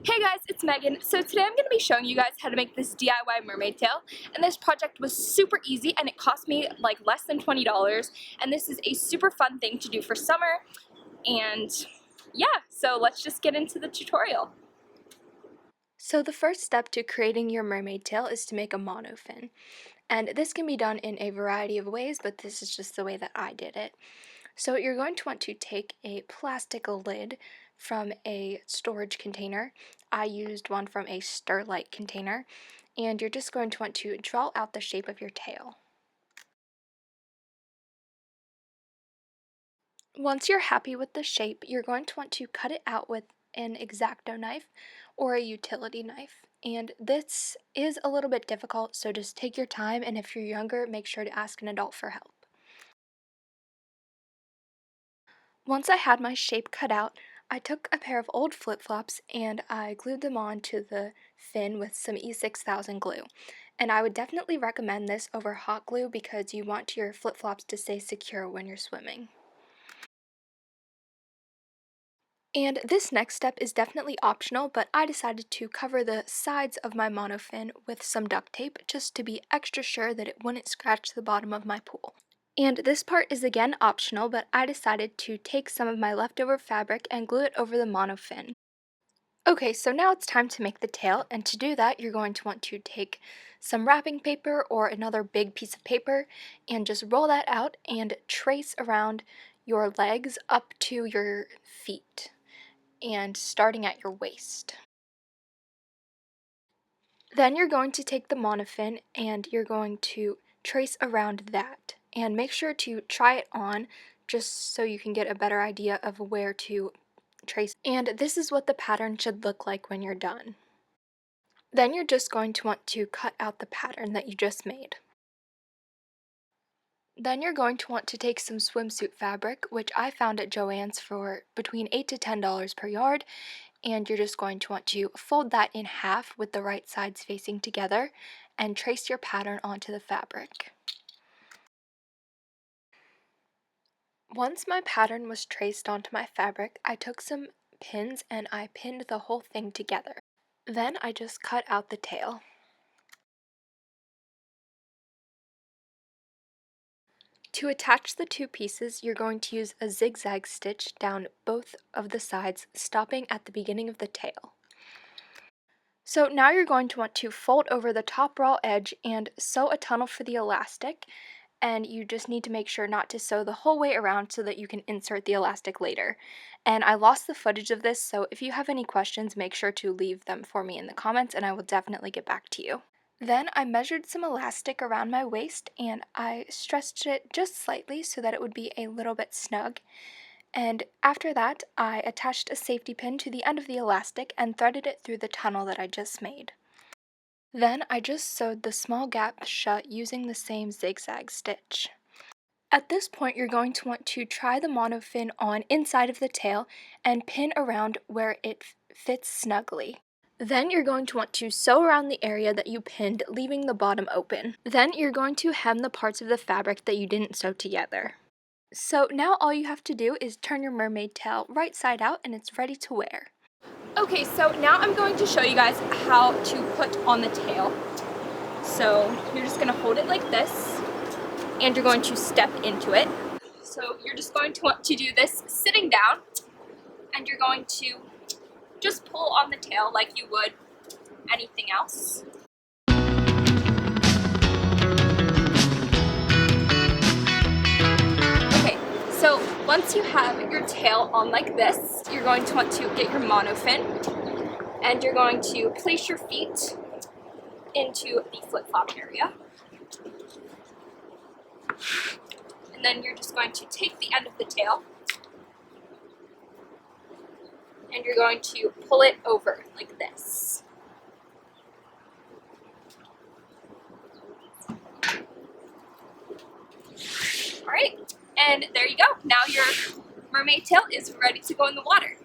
Hey guys, it's Megan. So today I'm going to be showing you guys how to make this DIY mermaid tail, and this project was super easy and it cost me like less than $20, and this is a super fun thing to do for summer. And yeah, so let's just get into the tutorial. So the first step to creating your mermaid tail is to make a monofin, and this can be done in a variety of ways, but this is just the way that I did it. So you're going to want to take a plastic lid from a storage container. I used one from a Sterlite container, and you're just going to want to draw out the shape of your tail. Once you're happy with the shape, you're going to want to cut it out with an X-Acto knife or a utility knife. And this is a little bit difficult, so just take your time, and if you're younger, make sure to ask an adult for help. Once I had my shape cut out, I took a pair of old flip-flops and I glued them on to the fin with some E6000 glue. And I would definitely recommend this over hot glue because you want your flip-flops to stay secure when you're swimming. And this next step is definitely optional, but I decided to cover the sides of my monofin with some duct tape just to be extra sure that it wouldn't scratch the bottom of my pool. And this part is again optional, but I decided to take some of my leftover fabric and glue it over the monofin. Okay, so now it's time to make the tail, and to do that you're going to want to take some wrapping paper or another big piece of paper and just roll that out and trace around your legs up to your feet and starting at your waist. Then you're going to take the monofin and you're going to trace around that, and make sure to try it on just so you can get a better idea of where to trace. And this is what the pattern should look like when you're done. Then you're just going to want to cut out the pattern that you just made. Then you're going to want to take some swimsuit fabric, which I found at Joann's for between $8 to $10 per yard, and you're just going to want to fold that in half with the right sides facing together and trace your pattern onto the fabric. Once my pattern was traced onto my fabric, I took some pins and I pinned the whole thing together. Then I just cut out the tail. To attach the two pieces, you're going to use a zigzag stitch down both of the sides, stopping at the beginning of the tail. So now you're going to want to fold over the top raw edge and sew a tunnel for the elastic, and you just need to make sure not to sew the whole way around so that you can insert the elastic later. And I lost the footage of this, so if you have any questions, make sure to leave them for me in the comments and I will definitely get back to you. Then I measured some elastic around my waist and I stretched it just slightly so that it would be a little bit snug. And after that, I attached a safety pin to the end of the elastic and threaded it through the tunnel that I just made. Then I just sewed the small gap shut using the same zigzag stitch. At this point, you're going to want to try the monofin on inside of the tail and pin around where it fits snugly. Then you're going to want to sew around the area that you pinned, leaving the bottom open. Then you're going to hem the parts of the fabric that you didn't sew together. So now all you have to do is turn your mermaid tail right side out and it's ready to wear. Okay, so now I'm going to show you guys how to put on the tail. So you're just going to hold it like this and you're going to step into it. So you're just going to want to do this sitting down, and you're going to just pull on the tail like you would anything else. Okay, so once you have your tail on like this, you're going to want to get your monofin and you're going to place your feet into the flip-flop area. And then you're just going to take the end of the tail and you're going to pull it over like this. Alright, and there you go. Now your mermaid tail is ready to go in the water.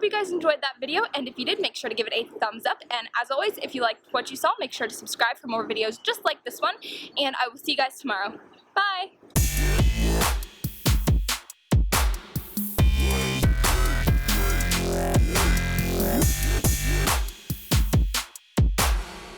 hope you guys enjoyed that video, and if you did, make sure to give it a thumbs up, and as always, if you liked what you saw, make sure to subscribe for more videos just like this one, and I will see you guys tomorrow. Bye!